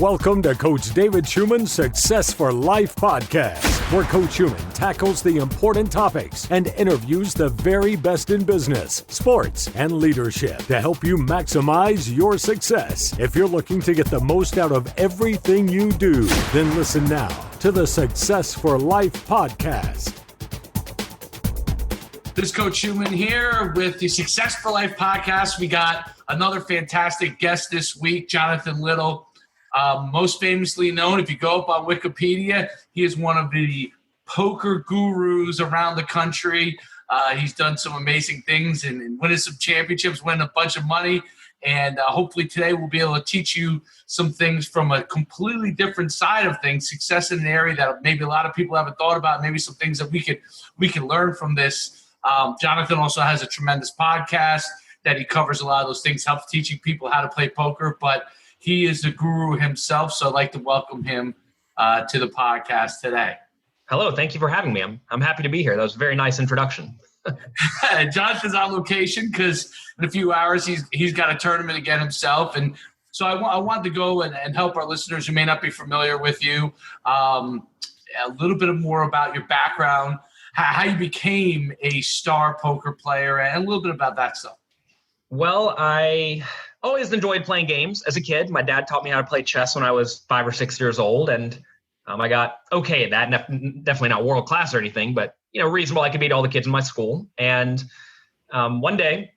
Welcome to Coach David Schuman's Success for Life podcast, where Coach Schuman tackles the important topics and interviews the very best in business, sports, and leadership to help you maximize your success. If you're looking to get the most out of everything you do, then listen now to the Success for Life podcast. This is Coach Schuman here with the Success for Life podcast. We got another fantastic guest this week, Jonathan Little. Most famously known, if you go up on Wikipedia, he is one of the poker gurus around the country. He's done some amazing things and winning some championships, winning a bunch of money. And hopefully today we'll be able to teach you some things from a completely different side of things, success in an area that maybe a lot of people haven't thought about, maybe some things that we can learn from this. Jonathan also has a tremendous podcast that he covers a lot of those things, helps teaching people how to play poker, but he is the guru himself, so I'd like to welcome him to the podcast today. Hello, thank you for having me. I'm happy to be here. That was a very nice introduction. Jonathan's on location because in a few hours he's got a tournament again himself, and so I wanted to go and help our listeners who may not be familiar with you a little bit more about your background, how you became a star poker player, and a little bit about that stuff. Well, I always enjoyed playing games as a kid. My dad taught me how to play chess when I was 5 or 6 years old, and I got okay at that. Definitely not world class or anything, but reasonable. I could beat all the kids in my school. And one day,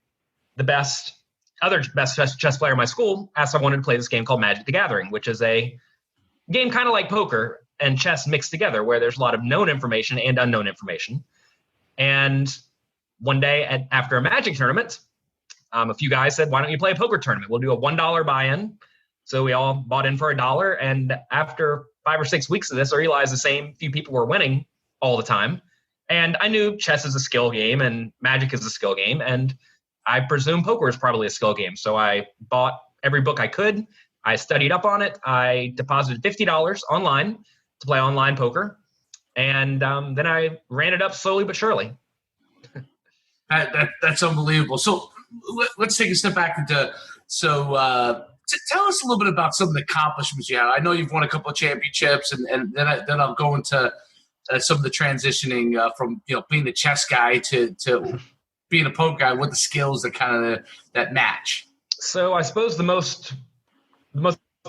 the best chess player in my school asked if I wanted to play this game called Magic the Gathering, which is a game kind of like poker and chess mixed together, where there's a lot of known information and unknown information. And one day after a Magic tournament, a few guys said, "Why don't you play a poker tournament? We'll do a $1 buy-in." So we all bought in for $1. And after 5 or 6 weeks of this, I realized the same few people were winning all the time. And I knew chess is a skill game and Magic is a skill game. And I presume poker is probably a skill game. So I bought every book I could. I studied up on it. I deposited $50 online to play online poker. And then I ran it up slowly but surely. That's unbelievable. So let's take a step back into tell us a little bit about some of the accomplishments you have. I know you've won a couple of championships, and then I'll go into some of the transitioning from being a chess guy to being a poker guy with the skills that match. So I suppose the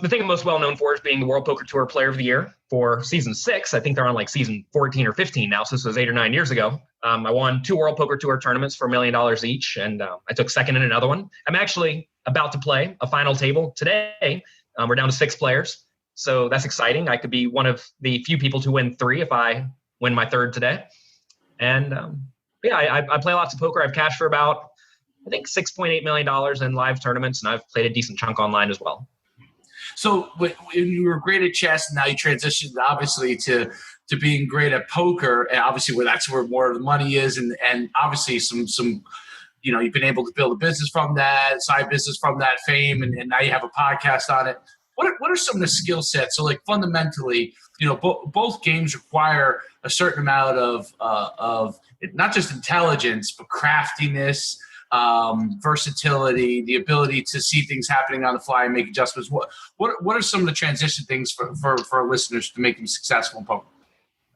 thing I'm most well known for is being the World Poker Tour Player of the Year for season 6. I think they're on like season 14 or 15 now, so this was 8 or 9 years ago. I won 2 World Poker Tour tournaments for $1 million each, and I took second in another one. I'm actually about to play a final table today. We're down to 6 players, so that's exciting. I could be one of the few people to win 3 if I win my 3rd today. And I play lots of poker. I've cashed for about, I think, $6.8 million in live tournaments, and I've played a decent chunk online as well. So when you were great at chess, and now you transitioned obviously to being great at poker, and obviously that's where more of the money is, and obviously some you've been able to build a business from that, side business from that fame, and now you have a podcast on it. What are some of the skill sets? So like fundamentally, both games require a certain amount of not just intelligence, but craftiness, versatility, the ability to see things happening on the fly and make adjustments. What are some of the transition things for our listeners to make them successful in poker?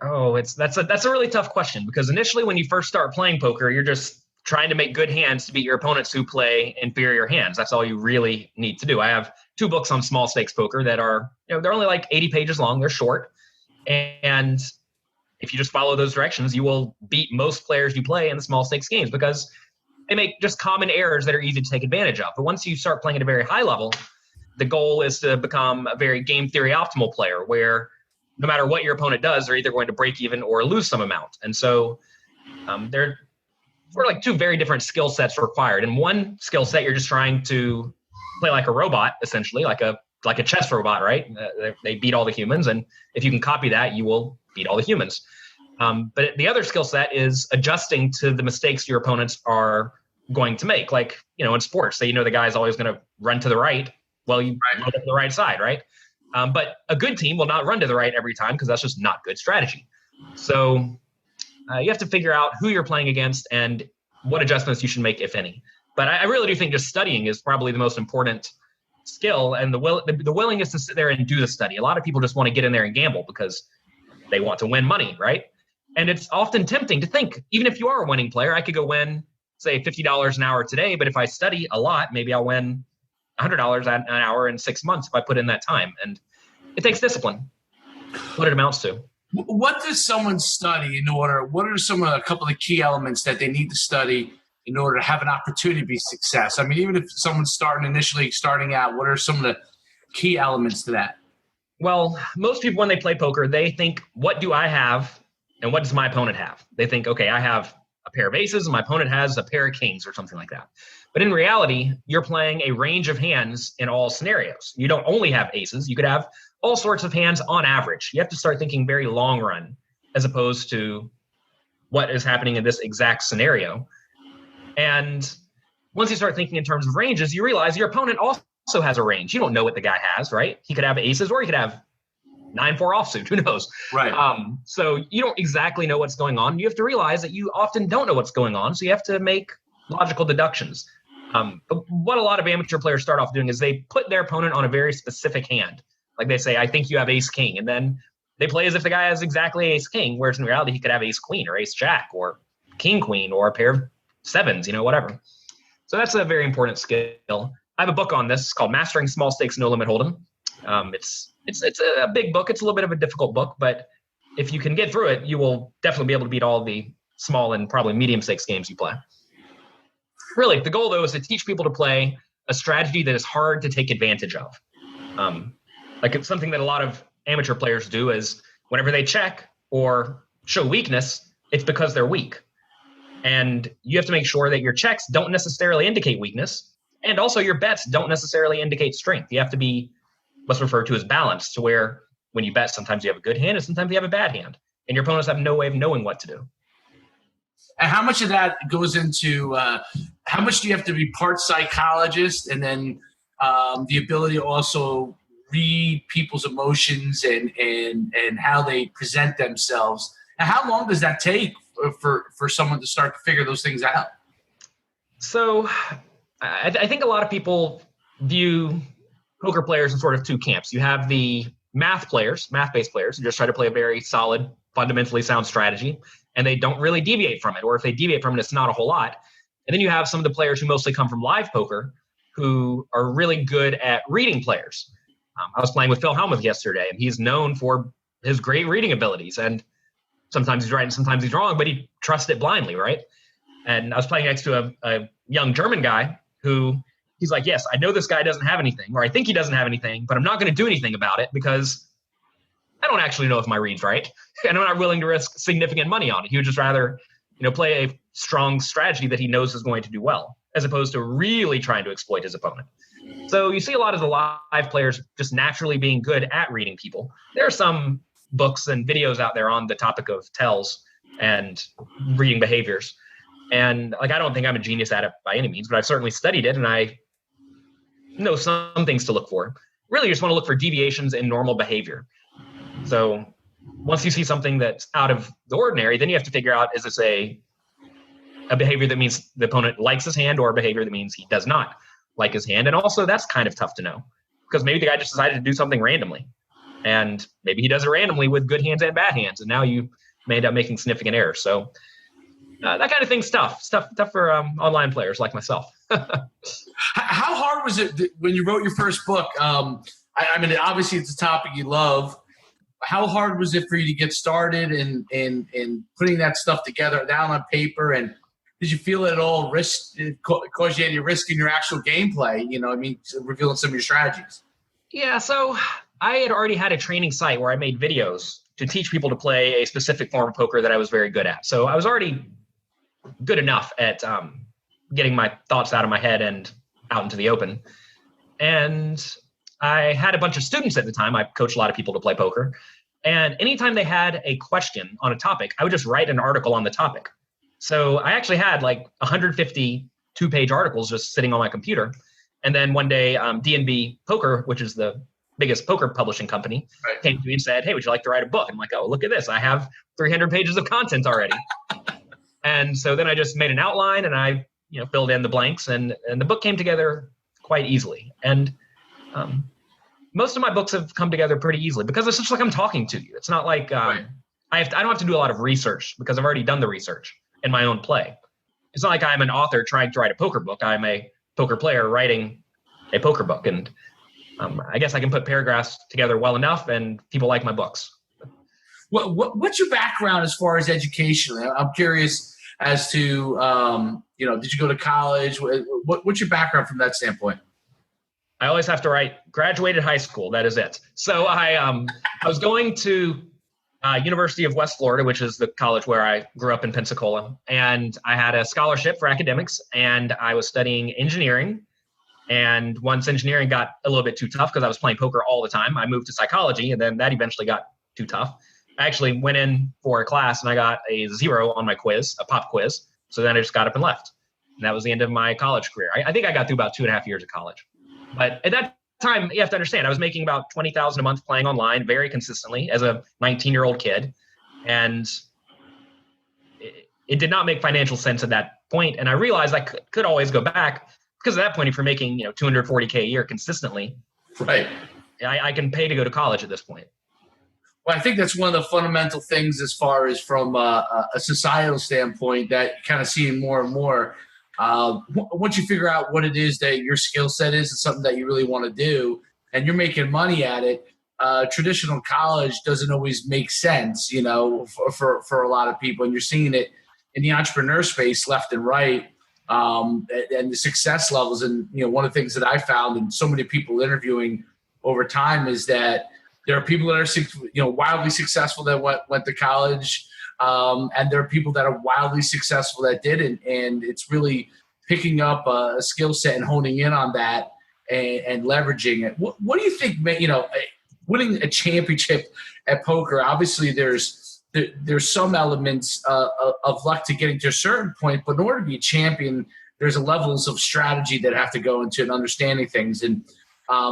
Oh, that's a really tough question, because initially when you first start playing poker, you're just trying to make good hands to beat your opponents who play inferior hands. That's all you really need to do. I have 2 books on small stakes poker that are, they're only like 80 pages long. They're short. And if you just follow those directions, you will beat most players you play in the small stakes games, because they make just common errors that are easy to take advantage of. But once you start playing at a very high level, the goal is to become a very game theory optimal player, where no matter what your opponent does, they're either going to break even or lose some amount. And so there are like 2 very different skill sets required. In one skill set, you're just trying to play like a robot, essentially, like a chess robot, right? They beat all the humans, and if you can copy that, you will beat all the humans. But the other skill set is adjusting to the mistakes your opponents are going to make. Like, in sports, the guy's always going to run to the right. Well, you run to the right side, right? But a good team will not run to the right every time, because that's just not good strategy. So you have to figure out who you're playing against and what adjustments you should make, if any. But I really do think just studying is probably the most important skill and the willingness to sit there and do the study. A lot of people just want to get in there and gamble because they want to win money, right? And it's often tempting to think, even if you are a winning player, I could go win, say, $50 an hour today, but if I study a lot, maybe I'll win $100 an hour in 6 months if I put in that time. And it takes discipline, what it amounts to. What does someone study in order? What are a couple of key elements that they need to study in order to have an opportunity to be success? I mean, even if someone's starting out, what are some of the key elements to that? Well, most people, when they play poker, they think, what do I have and what does my opponent have? They think, okay, I have a pair of aces and my opponent has a pair of kings or something like that. But in reality, you're playing a range of hands in all scenarios. You don't only have aces. You could have all sorts of hands on average. You have to start thinking very long run as opposed to what is happening in this exact scenario. And once you start thinking in terms of ranges, you realize your opponent also has a range. You don't know what the guy has, right? He could have aces or he could have 9-4 offsuit. Who knows? Right. So you don't exactly know what's going on. You have to realize that you often don't know what's going on. So you have to make logical deductions. But what a lot of amateur players start off doing is they put their opponent on a very specific hand. Like they say, I think you have ace king. And then they play as if the guy has exactly ace king, whereas in reality, he could have ace queen or ace jack or king queen or a pair of sevens, whatever. So that's a very important skill. I have a book on this called Mastering Small Stakes No Limit Hold'em. It's a big book. It's a little bit of a difficult book, but if you can get through it, you will definitely be able to beat all the small and probably medium stakes games you play. Really, the goal, though, is to teach people to play a strategy that is hard to take advantage of. Like it's something that a lot of amateur players do is whenever they check or show weakness, it's because they're weak. And you have to make sure that your checks don't necessarily indicate weakness, and also your bets don't necessarily indicate strength. You have to be what's referred to as balanced, to where when you bet, sometimes you have a good hand and sometimes you have a bad hand, and your opponents have no way of knowing what to do. And how much of that goes into how much do you have to be part psychologist and then the ability to also read people's emotions and how they present themselves? And how long does that take for someone to start to figure those things out? So I think a lot of people view poker players in sort of two camps. You have the math-based players who just try to play a very solid, fundamentally sound strategy, and they don't really deviate from it. Or if they deviate from it, it's not a whole lot. And then you have some of the players who mostly come from live poker who are really good at reading players. I was playing with Phil Hellmuth yesterday, and he's known for his great reading abilities. And sometimes he's right and sometimes he's wrong, but he trusts it blindly, right? And I was playing next to a young German guy who he's like, yes, I know this guy doesn't have anything, or I think he doesn't have anything, but I'm not going to do anything about it because I don't actually know if my read's right, and I'm not willing to risk significant money on it. He would just rather, play a strong strategy that he knows is going to do well, as opposed to really trying to exploit his opponent. So you see a lot of the live players just naturally being good at reading people. There are some books and videos out there on the topic of tells and reading behaviors. And I don't think I'm a genius at it by any means, but I've certainly studied it and I know some things to look for. Really, you just want to look for deviations in normal behavior. So once you see something that's out of the ordinary, then you have to figure out, is this a behavior that means the opponent likes his hand or a behavior that means he does not like his hand? And also that's kind of tough to know because maybe the guy just decided to do something randomly and maybe he does it randomly with good hands and bad hands. And now you may end up making significant errors. So that kind of thing's tough for online players like myself. How hard was it when you wrote your first book? I mean, obviously it's a topic you love. How hard was it for you to get started and putting that stuff together down on paper? And did you feel at all cause you any risk in your actual gameplay? Revealing some of your strategies. Yeah, so I had already had a training site where I made videos to teach people to play a specific form of poker that I was very good at. So I was already good enough at getting my thoughts out of my head and out into the open. And I had a bunch of students at the time. I coached a lot of people to play poker. And anytime they had a question on a topic, I would just write an article on the topic. So I actually had 150 two-page articles just sitting on my computer. And then one day, D&B Poker, which is the biggest poker publishing company, right, came to me and said, hey, would you like to write a book? I'm like, oh, look at this. I have 300 pages of content already. And so then I just made an outline and I filled in the blanks and the book came together quite easily. And Most of my books have come together pretty easily because it's just like I'm talking to you. It's not like Right. I don't have to do a lot of research because I've already done the research in my own play. It's not like I'm an author trying to write a poker book. I'm a poker player writing a poker book. And I guess I can put paragraphs together well enough and people like my books. What's your background as far as education? I'm curious as to, did you go to college? What's your background from that standpoint? I always have to write graduated high school. That is it. So I was going to University of West Florida, which is the college where I grew up in Pensacola. And I had a scholarship for academics and I was studying engineering. And once engineering got a little bit too tough because I was playing poker all the time, I moved to psychology and then that eventually got too tough. I actually went in for a class and I got a 0 on my quiz, a pop quiz. So then I just got up and left. And that was the end of my college career. I think I got through about 2.5 years of college. But at that time, you have to understand, I was making about $20,000 a month playing online very consistently as a 19-year-old kid. And it did not make financial sense at that point. And I realized I could always go back because at that point, if you're making $240K a year consistently, right, I can pay to go to college at this point. Well, I think that's one of the fundamental things as far as from a societal standpoint that you kind of seeing more and more. Once you figure out what it is that your skill set is and something that you really want to do and you're making money at it, traditional college doesn't always make sense, for a lot of people. And you're seeing it in the entrepreneur space left and right. And the success levels. And, one of the things that I found in so many people interviewing over time is that there are people that are, wildly successful that went to college. And there are people that are wildly successful that didn't. And it's really picking up a skill set and honing in on that and leveraging it. What do you think, winning a championship at poker, obviously there's some elements of luck to getting to a certain point, but in order to be a champion, there's levels of strategy that have to go into and understanding things. And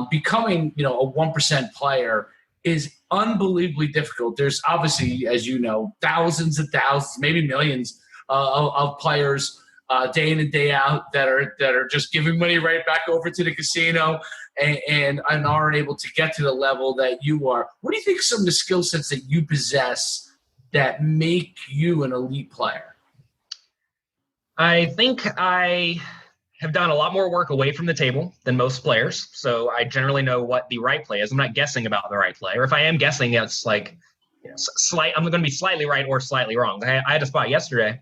becoming, a 1% player is unbelievably difficult. There's obviously, as you know, thousands and thousands, maybe millions of players day in and day out that are just giving money right back over to the casino and aren't able to get to the level that you are. What do you think are some of the skill sets that you possess that make you an elite player? I think I have done a lot more work away from the table than most players. So I generally know what the right play is. I'm not guessing about the right play. Or if I am guessing, it's like I'm going to be slightly right or slightly wrong. I had a spot yesterday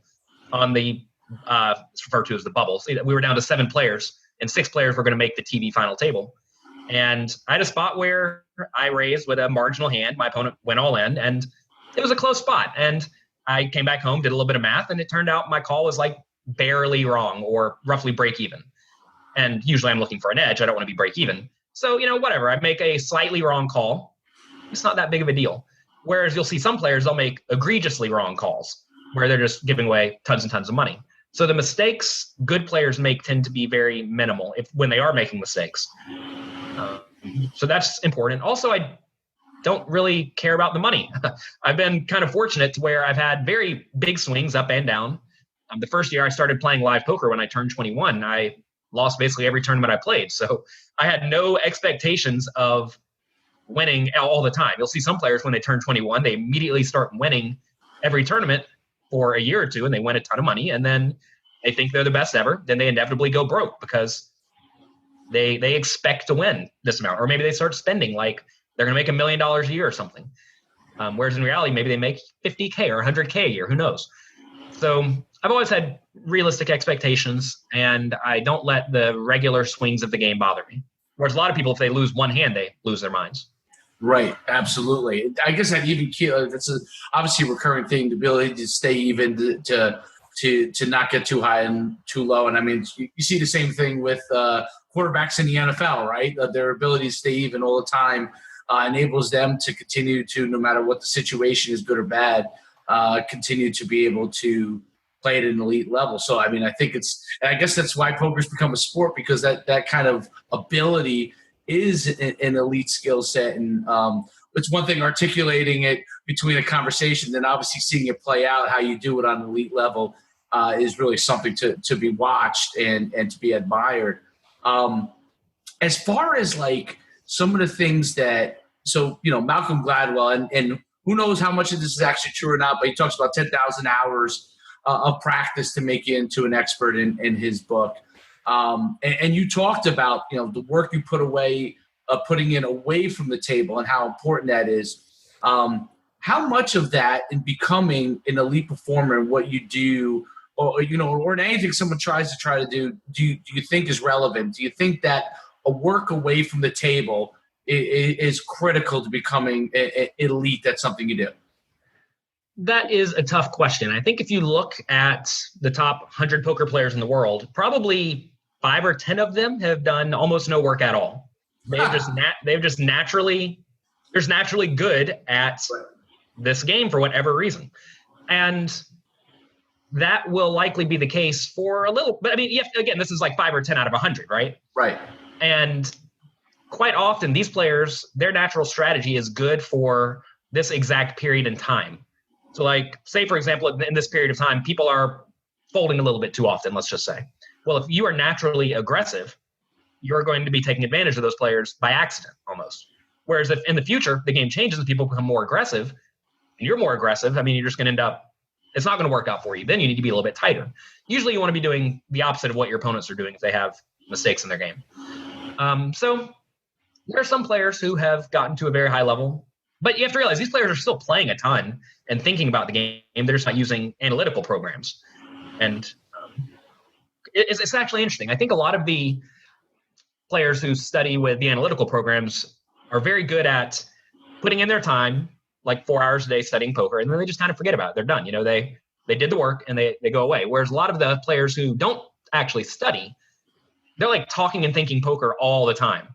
on the it's referred to as the bubble. We were down to 7 players and 6 players were going to make the TV final table. And I had a spot where I raised with a marginal hand. My opponent went all in and it was a close spot. And I came back home, did a little bit of math, and it turned out my call was like barely wrong or roughly break even. And usually I'm looking for an edge. I don't want to be break even. So, whatever. I make a slightly wrong call. It's not that big of a deal. Whereas you'll see some players, they'll make egregiously wrong calls where they're just giving away tons and tons of money. So the mistakes good players make tend to be very minimal when they are making mistakes. So that's important. Also, I don't really care about the money. I've been kind of fortunate to where I've had very big swings up and down. The first year I started playing live poker when I turned 21, I lost basically every tournament I played. So I had no expectations of winning all the time. You'll see some players when they turn 21, they immediately start winning every tournament for a year or two and they win a ton of money. And then they think they're the best ever. Then they inevitably go broke because they expect to win this amount. Or maybe they start spending like they're going to make $1 million a year or something. Whereas in reality, maybe they make $50K or $100K a year. Who knows? So I've always had realistic expectations, and I don't let the regular swings of the game bother me. Whereas a lot of people, if they lose one hand, they lose their minds. Right, absolutely. I guess that even that's obviously a recurring thing, the ability to stay even, to not get too high and too low. And I mean, you see the same thing with quarterbacks in the NFL, right? Their ability to stay even all the time enables them to continue to, no matter what the situation is, good or bad, continue to be able to play at an elite level. So, I mean, I think and I guess that's why poker's become a sport, because that kind of ability is an elite skill set. And it's one thing articulating it between a conversation, then obviously seeing it play out, how you do it on an elite level is really something to be watched and to be admired. As far as like some of the things that, so, Malcolm Gladwell, and who knows how much of this is actually true or not, but he talks about 10,000 hours of practice to make you into an expert in his book. And you talked about, the work you putting in away from the table and how important that is. How much of that in becoming an elite performer in what you do, or in anything someone tries to do you think is relevant? Do you think that a work away from the table is critical to becoming elite? That's something you do. That is a tough question. I think if you look at the top 100 poker players in the world, probably 5 or 10 of them have done almost no work at all. They're just naturally good at this game for whatever reason. And that will likely be the case for a little, but I mean, again, this is like 5 or 10 out of 100, right? Right. And quite often these players, their natural strategy is good for this exact period in time. So like, say, for example, in this period of time, people are folding a little bit too often, let's just say. Well, if you are naturally aggressive, you're going to be taking advantage of those players by accident almost. Whereas if in the future, the game changes and people become more aggressive, and you're more aggressive, I mean, you're just going to end up, it's not going to work out for you. Then you need to be a little bit tighter. Usually you want to be doing the opposite of what your opponents are doing if they have mistakes in their game. So there are some players who have gotten to a very high level, but you have to realize these players are still playing a ton and thinking about the game. They're just not using analytical programs. And it's actually interesting. I think a lot of the players who study with the analytical programs are very good at putting in their time, like 4 hours a day studying poker, and then they just kind of forget about it. They're done. They did the work and they go away. Whereas a lot of the players who don't actually study, they're like talking and thinking poker all the time.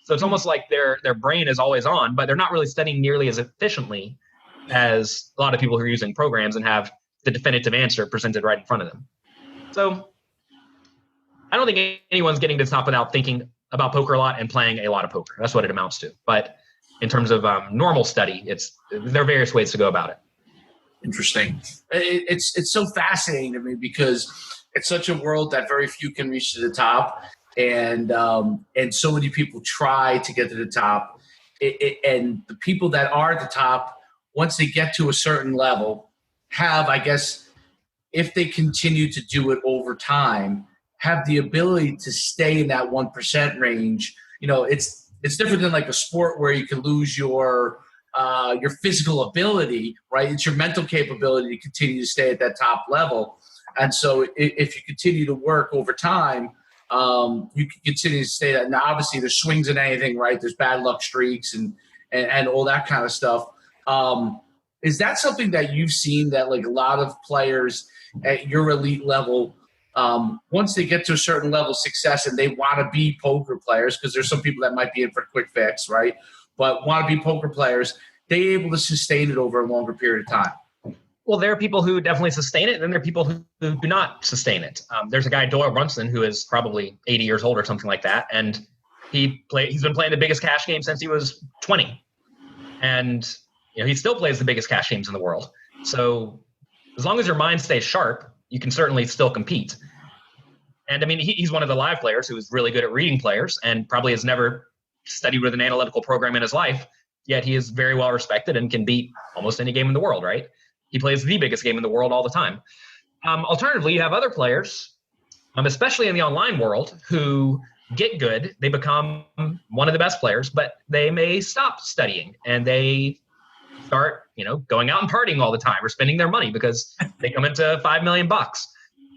So it's almost like their brain is always on, but they're not really studying nearly as efficiently as a lot of people who are using programs and have the definitive answer presented right in front of them. So I don't think anyone's getting to the top without thinking about poker a lot and playing a lot of poker. That's what it amounts to. But in terms of normal study, there are various ways to go about it. Interesting. It's so fascinating to me because it's such a world that very few can reach to the top, and so many people try to get to the top. And the people that are at the top, once they get to a certain level, have, I guess, if they continue to do it over time, have the ability to stay in that 1% range. It's different than like a sport where you can lose your physical ability, right? It's your mental capability to continue to stay at that top level. And so if you continue to work over time, you can continue to stay that. Now, obviously, there's swings in anything, right? There's bad luck streaks and all that kind of stuff. Is that something that you've seen that like a lot of players at your elite level, once they get to a certain level of success and they want to be poker players, because there's some people that might be in for a quick fix, right? But want to be poker players, they're able to sustain it over a longer period of time. Well, there are people who definitely sustain it, and then there are people who do not sustain it. There's a guy, Doyle Brunson, who is probably 80 years old or something like that, and he's been playing the biggest cash game since he was 20. And he still plays the biggest cash games in the world. So as long as your mind stays sharp, you can certainly still compete. And I mean, he's one of the live players who is really good at reading players and probably has never studied with an analytical program in his life, yet he is very well respected and can beat almost any game in the world, right? He plays the biggest game in the world all the time. Alternatively, you have other players, especially in the online world, who get good. They become one of the best players, but they may stop studying and they start, going out and partying all the time or spending their money because they come into $5 million.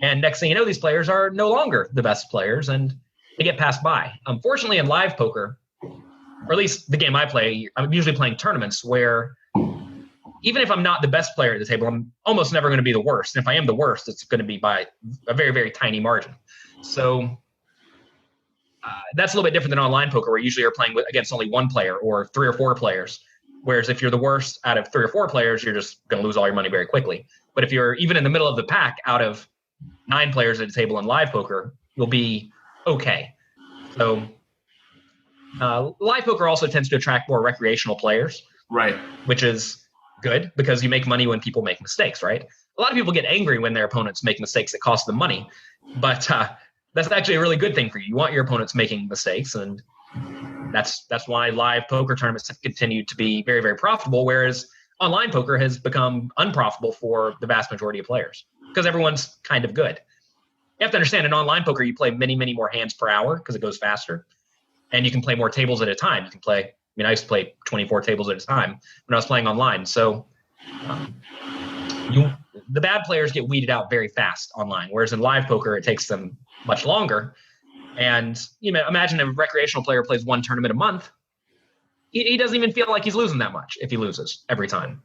And next thing you know, these players are no longer the best players and they get passed by. Unfortunately, in live poker, or at least the game I play, I'm usually playing tournaments where even if I'm not the best player at the table, I'm almost never going to be the worst. And if I am the worst, it's going to be by a very, very tiny margin. So that's a little bit different than online poker, where usually you're playing against only one player or 3 or 4 players. Whereas if you're the worst out of 3 or 4 players, you're just going to lose all your money very quickly. But if you're even in the middle of the pack out of 9 players at a table in live poker, you'll be okay. So live poker also tends to attract more recreational players, right? Which is good because you make money when people make mistakes, right? A lot of people get angry when their opponents make mistakes that cost them money, but that's actually a really good thing for you. You want your opponents making mistakes, and That's why live poker tournaments have continued to be very, very profitable, whereas online poker has become unprofitable for the vast majority of players because everyone's kind of good. You have to understand, in online poker, you play many, many more hands per hour because it goes faster, and you can play more tables at a time. You can play, I used to play 24 tables at a time when I was playing online. So the bad players get weeded out very fast online, whereas in live poker, it takes them much longer. And imagine a recreational player plays one tournament a month. He doesn't even feel like he's losing that much if he loses every time.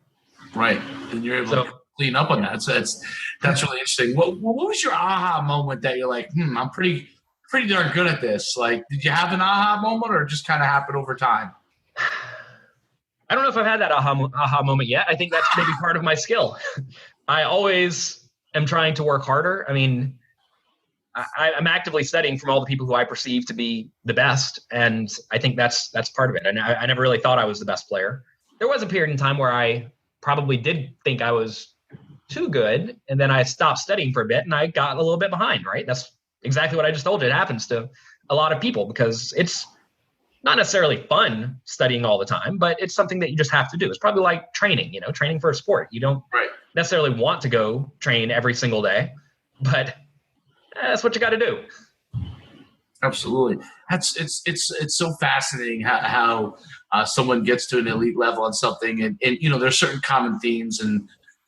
Right. And you're able to clean up on that. So that's really interesting. What was your aha moment that you're like, I'm pretty darn good at this? Like, did you have an aha moment or just kind of happened over time? I don't know if I've had that aha moment yet. I think that's maybe part of my skill. I always am trying to work harder. I mean, I'm actively studying from all the people who I perceive to be the best, and I think that's part of it. And I never really thought I was the best player. There was a period in time where I probably did think I was too good, and then I stopped studying for a bit, and I got a little bit behind, right? That's exactly what I just told you. It happens to a lot of people because it's not necessarily fun studying all the time, but it's something that you just have to do. It's probably like training, training for a sport. You don't necessarily want to go train every single day, but that's what you got to do. Absolutely. It's so fascinating how someone gets to an elite level on something, and there's certain common themes,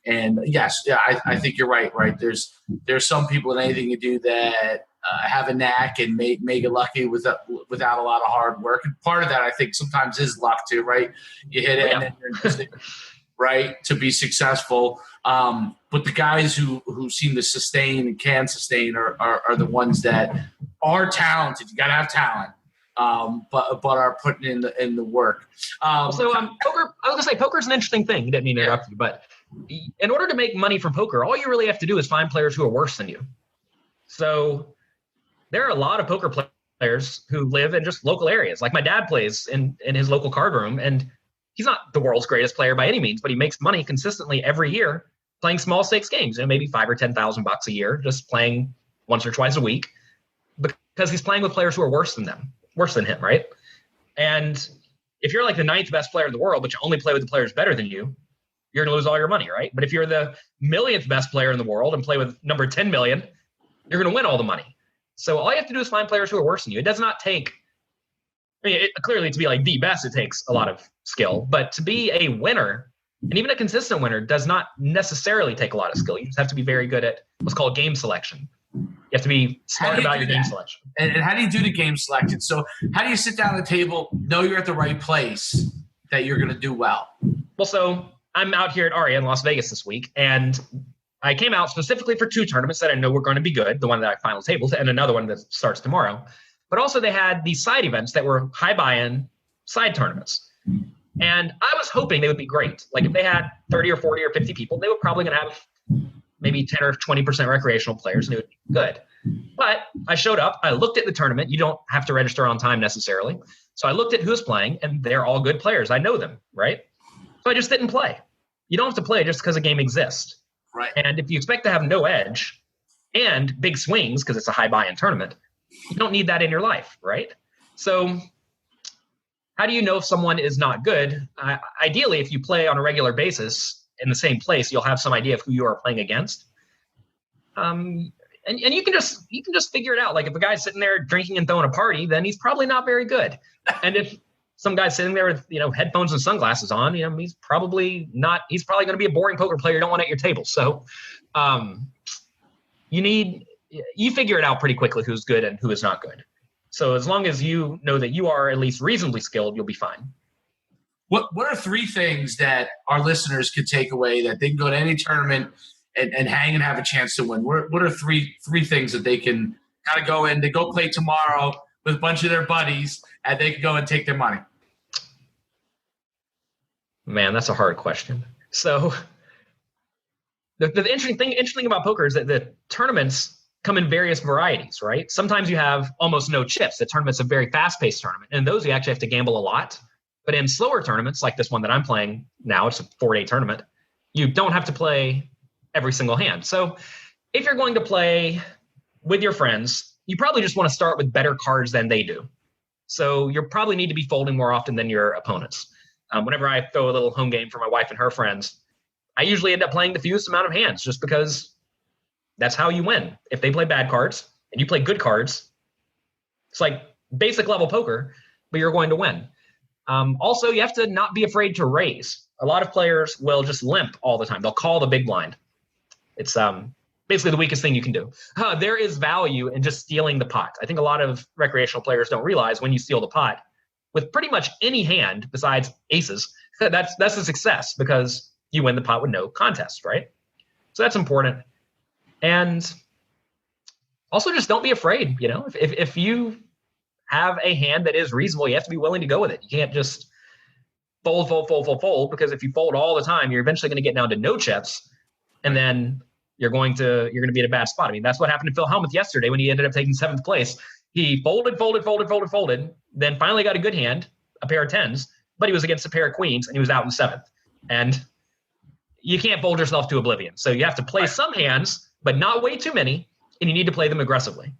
and yes, I think you're right. There's some people in anything you do that have a knack and may get lucky without a lot of hard work. And part of that, I think, sometimes is luck too, right? You hit it, and then you're just right to be successful. But the guys who seem to sustain and can sustain are the ones that are talented. You got to have talent, but are putting in the work. Poker. I was gonna say poker is an interesting thing. You didn't mean to interrupt you, but in order to make money from poker, all you really have to do is find players who are worse than you. So there are a lot of poker players who live in just local areas. Like my dad plays in his local card room, and he's not the world's greatest player by any means, but he makes money consistently every year playing small stakes games, maybe $5,000 or $10,000 a year, just playing once or twice a week, because he's playing with players who are worse than him, right? And if you're like the 9th best player in the world, but you only play with the players better than you, you're going to lose all your money, right? But if you're the 1,000,000th best player in the world and play with number 10 million, you're going to win all the money. So all you have to do is find players who are worse than you. It does not take, clearly to be like the best, it takes a lot of skill, but to be a winner, and even a consistent winner, does not necessarily take a lot of skill. You just have to be very good at what's called game selection. You have to be smart about your game selection. And how do you do the game selection? So how do you sit down at the table, know you're at the right place, that you're going to do well? Well, so I'm out here at Aria in Las Vegas this week, and I came out specifically for 2 tournaments that I know were going to be good, the one that I final tabled and another one that starts tomorrow. But also they had these side events that were high buy-in side tournaments. And I was hoping they would be great. Like if they had 30 or 40 or 50 people, they were probably going to have maybe 10 or 20% recreational players, and it would be good. But I showed up. I looked at the tournament. You don't have to register on time necessarily. So I looked at who's playing, and they're all good players. I know them, right? So I just didn't play. You don't have to play just because a game exists. Right. And if you expect to have no edge and big swings because it's a high buy-in tournament, you don't need that in your life, right? So how do you know if someone is not good? Ideally, if you play on a regular basis in the same place, you'll have some idea of who you are playing against. And you can just figure it out. Like if a guy's sitting there drinking and throwing a party, then he's probably not very good. And if some guy's sitting there with headphones and sunglasses on, he's probably going to be a boring poker player you don't want at your table. So you figure it out pretty quickly who's good and who is not good. So as long as you know that you are at least reasonably skilled, you'll be fine. What are 3 things that our listeners could take away that they can go to any tournament and hang and have a chance to win? What are three things that they can kind of go in? They go play tomorrow with a bunch of their buddies, and they can go and take their money. Man, that's a hard question. So the interesting thing about poker is that the tournaments come in various varieties, right? Sometimes you have almost no chips. The tournament's a very fast-paced tournament, and those you actually have to gamble a lot. But in slower tournaments, like this one that I'm playing now, it's a 4-day tournament, you don't have to play every single hand. So if you're going to play with your friends, you probably just want to start with better cards than they do. So you probably need to be folding more often than your opponents. Whenever I throw a little home game for my wife and her friends, I usually end up playing the fewest amount of hands just because that's how you win. If they play bad cards and you play good cards, it's like basic level poker, but you're going to win. Also, you have to not be afraid to raise. A lot of players will just limp all the time. They'll call the big blind. It's basically the weakest thing you can do. There is value in just stealing the pot. I think a lot of recreational players don't realize when you steal the pot, with pretty much any hand besides aces, that's a success because you win the pot with no contest, right? So that's important. And also just don't be afraid, if you have a hand that is reasonable, you have to be willing to go with it. You can't just fold, because if you fold all the time, you're eventually going to get down to no chips, and then you're going to be in a bad spot. I mean, that's what happened to Phil Hellmuth yesterday when he ended up taking 7th place. He folded, then finally got a good hand, a pair of 10s, but he was against a pair of queens, and he was out in 7th. And you can't fold yourself to oblivion. So you have to play some hands, but not way too many, and you need to play them aggressively.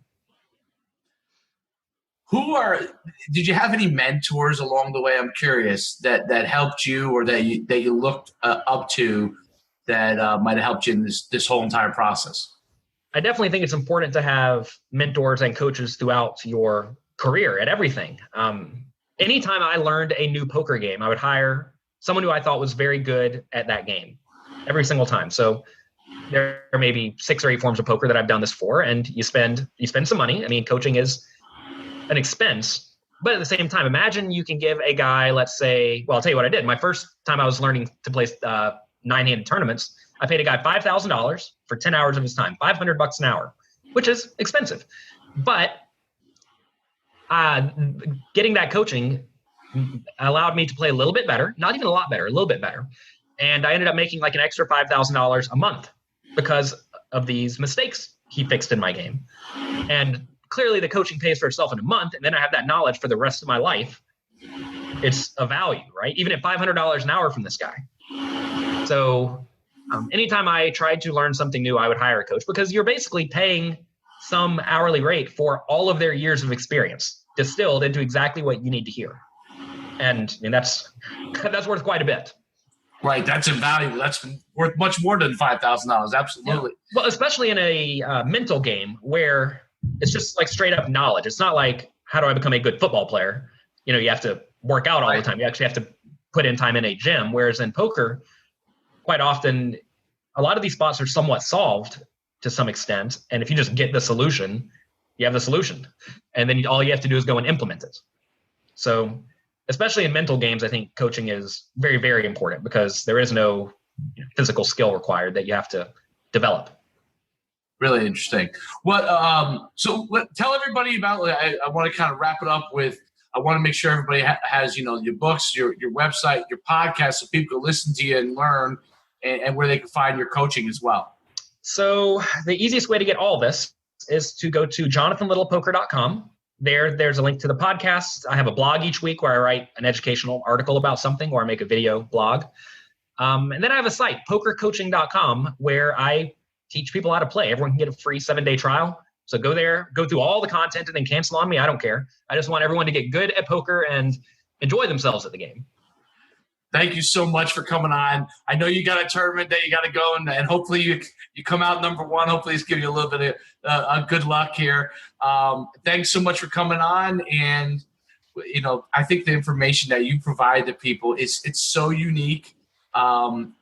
Did you have any mentors along the way? I'm curious that helped you or that you looked up to that might have helped you in this whole entire process. I definitely think it's important to have mentors and coaches throughout your career at everything. Anytime I learned a new poker game, I would hire someone who I thought was very good at that game every single time. So there are maybe 6 or 8 forms of poker that I've done this for, and you spend some money. I mean, coaching is an expense, but at the same time, imagine you can give a guy, let's say, well, I'll tell you what I did. My first time I was learning to play 9-handed tournaments, I paid a guy $5,000 for 10 hours of his time, $500 an hour, which is expensive. But getting that coaching allowed me to play a little bit better, not even a lot better, a little bit better. And I ended up making like an extra $5,000 a month because of these mistakes he fixed in my game. And clearly the coaching pays for itself in a month, and then I have that knowledge for the rest of my life. It's a value, right? Even at $500 an hour from this guy. So anytime I tried to learn something new, I would hire a coach because you're basically paying some hourly rate for all of their years of experience distilled into exactly what you need to hear. And that's worth quite a bit. Right. That's invaluable. That's worth much more than $5,000. Absolutely. Yeah. Well, especially in a mental game where it's just like straight up knowledge. It's not like, how do I become a good football player? You have to work out all the time. You actually have to put in time in a gym. Whereas in poker, quite often, a lot of these spots are somewhat solved to some extent. And if you just get the solution, you have the solution. And then all you have to do is go and implement it. So especially in mental games, I think coaching is very, very important because there is no physical skill required that you have to develop. Really interesting. Tell everybody about, I want to kind of wrap it up with, I want to make sure everybody has, your books, your website, your podcast, so people can listen to you and learn, and where they can find your coaching as well. So the easiest way to get all this is to go to jonathanlittlepoker.com. There's a link to the podcast. I have a blog each week where I write an educational article about something, or I make a video blog. And then I have a site, pokercoaching.com, where I teach people how to play. Everyone can get a free 7-day trial. So go there, go through all the content, and then cancel on me. I don't care. I just want everyone to get good at poker and enjoy themselves at the game. Thank you so much for coming on. I know you got a tournament that you got to go, and hopefully you come out number 1. Hopefully it's give you a little bit of good luck here. Thanks so much for coming on. And, I think the information that you provide to people it's so unique. And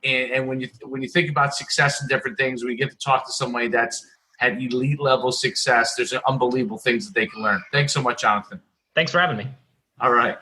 when you think about success and different things, when you get to talk to somebody that's had elite level success, there's unbelievable things that they can learn. Thanks so much, Jonathan. Thanks for having me. All right.